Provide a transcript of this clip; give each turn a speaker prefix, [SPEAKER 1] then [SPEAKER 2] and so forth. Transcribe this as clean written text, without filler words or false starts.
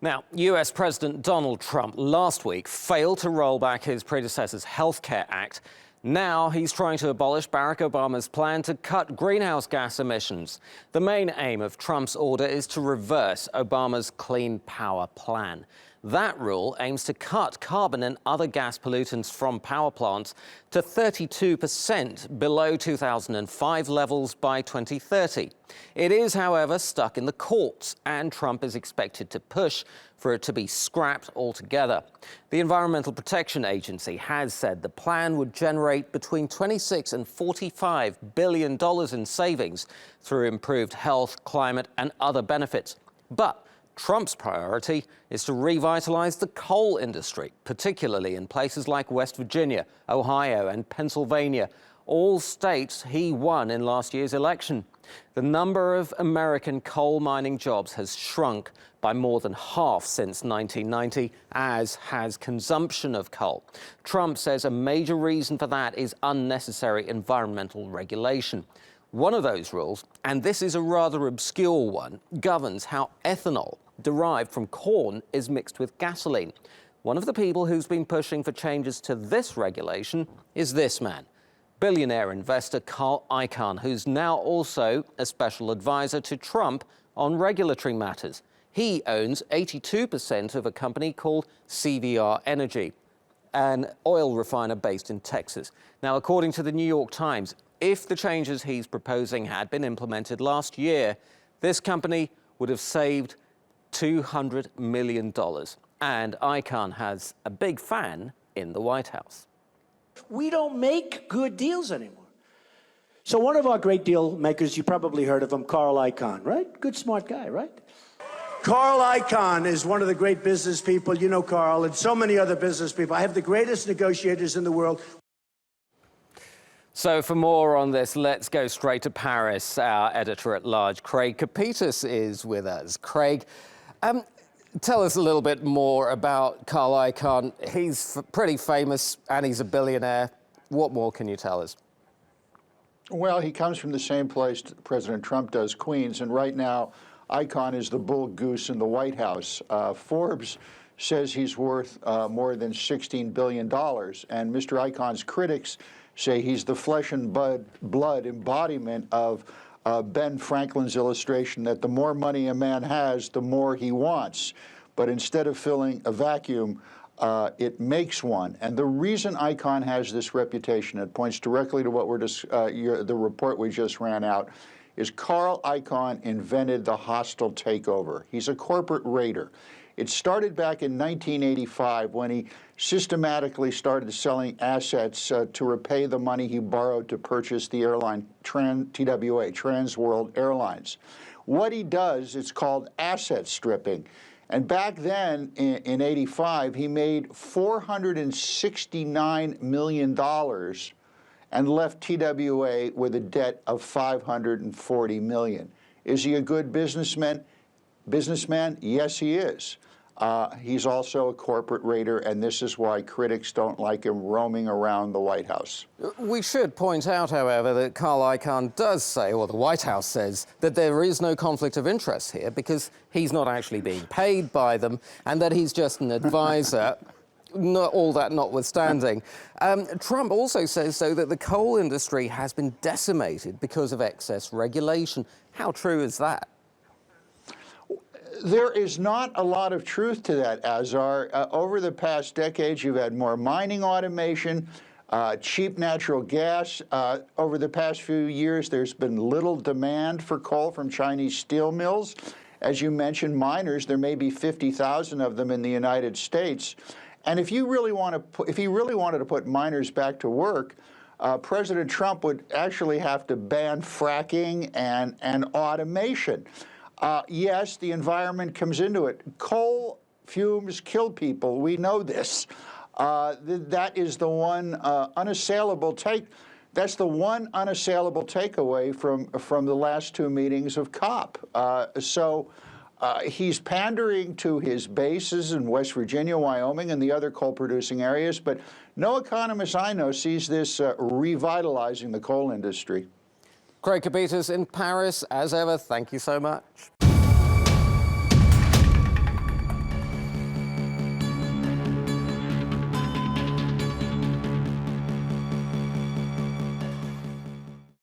[SPEAKER 1] Now, US President Donald Trump last week failed to roll back his predecessor's Health Care Act. Now he's trying to abolish Barack Obama's plan to cut greenhouse gas emissions. The main aim of Trump's order is to reverse Obama's Clean Power Plan. That rule aims to cut carbon and other gas pollutants from power plants to 32% below 2005 levels by 2030. It is, however, stuck in the courts, and Trump is expected to push for it to be scrapped altogether. The Environmental Protection Agency has said the plan would generate between $26 and $45 billion in savings through improved health, climate, and other benefits. But Trump's priority is to revitalize the coal industry, particularly in places like West Virginia, Ohio, and Pennsylvania, all states he won in last year's election. The number of American coal mining jobs has shrunk by more than half since 1990, as has consumption of coal. Trump says a major reason for that is unnecessary environmental regulation. One of those rules, and this is a rather obscure one, governs how ethanol derived from corn is mixed with gasoline. One of the people who's been pushing for changes to this regulation is this man, billionaire investor Carl Icahn, who's now also a special advisor to Trump on regulatory matters. He owns 82% of a company called CVR Energy, an oil refiner based in Texas. Now, according to the New York Times, if the changes he's proposing had been implemented last year, this company would have saved $200 million. And Icahn has a big fan in the White House.
[SPEAKER 2] We don't make good deals anymore. So one of our great deal makers, you probably heard of him, Carl Icahn, right? Good, smart guy, right? Carl Icahn is one of the great business people. You know Carl, and so many other business people. I have the greatest negotiators in the world.
[SPEAKER 1] So for more on this, let's go straight to Paris. Our editor-at-large, Craig Copetas, is with us. Craig, tell us a little bit more about Carl Icahn. He's pretty famous and he's a billionaire. What more can you tell us?
[SPEAKER 3] Well, he comes from the same place President Trump does, Queens, and right now Icahn is the bull goose in the White House. Forbes says he's worth more than $16 billion, and Mr. Icahn's critics say he's the flesh and blood embodiment of Ben Franklin's illustration that the more money a man has, the more he wants. But instead of filling a vacuum, it makes one. And the reason Icahn has this reputation, it points directly to what we're the report we just ran out, is Carl Icahn invented the hostile takeover. He's a corporate raider. It started back in 1985 when he systematically started selling assets to repay the money he borrowed to purchase the airline TWA, Trans World Airlines. What he does, it's called asset stripping. And back then, in 85, he made $469 million and left TWA with a debt of $540 million. Is he a good businessman? Yes, he is. He's also a corporate raider, and this is why critics don't like him roaming around the White House.
[SPEAKER 1] We should point out, however, that Carl Icahn does say, or the White House says, that there is no conflict of interest here because he's not actually being paid by them and that he's just an advisor. Not all that notwithstanding. Trump also says, though, that the coal industry has been decimated because of excess regulation. How true is that?
[SPEAKER 3] There is not a lot of truth to that, Azar. Over the past decades, you've had more mining automation, cheap natural gas. Over the past few years, there's been little demand for coal from Chinese steel mills. As you mentioned, miners, there may be 50,000 of them in the United States. And if you really want to if he really wanted to put miners back to work, President Trump would actually have to ban fracking and automation. Yes, the environment comes into it. Coal fumes kill people. We know this. That is the one unassailable That's the one unassailable takeaway from the last two meetings of COP. He's pandering to his bases in West Virginia, Wyoming, and the other coal-producing areas, but no economist I know sees this revitalizing the coal industry.
[SPEAKER 1] Craig Copetas in Paris, as ever, thank you so much.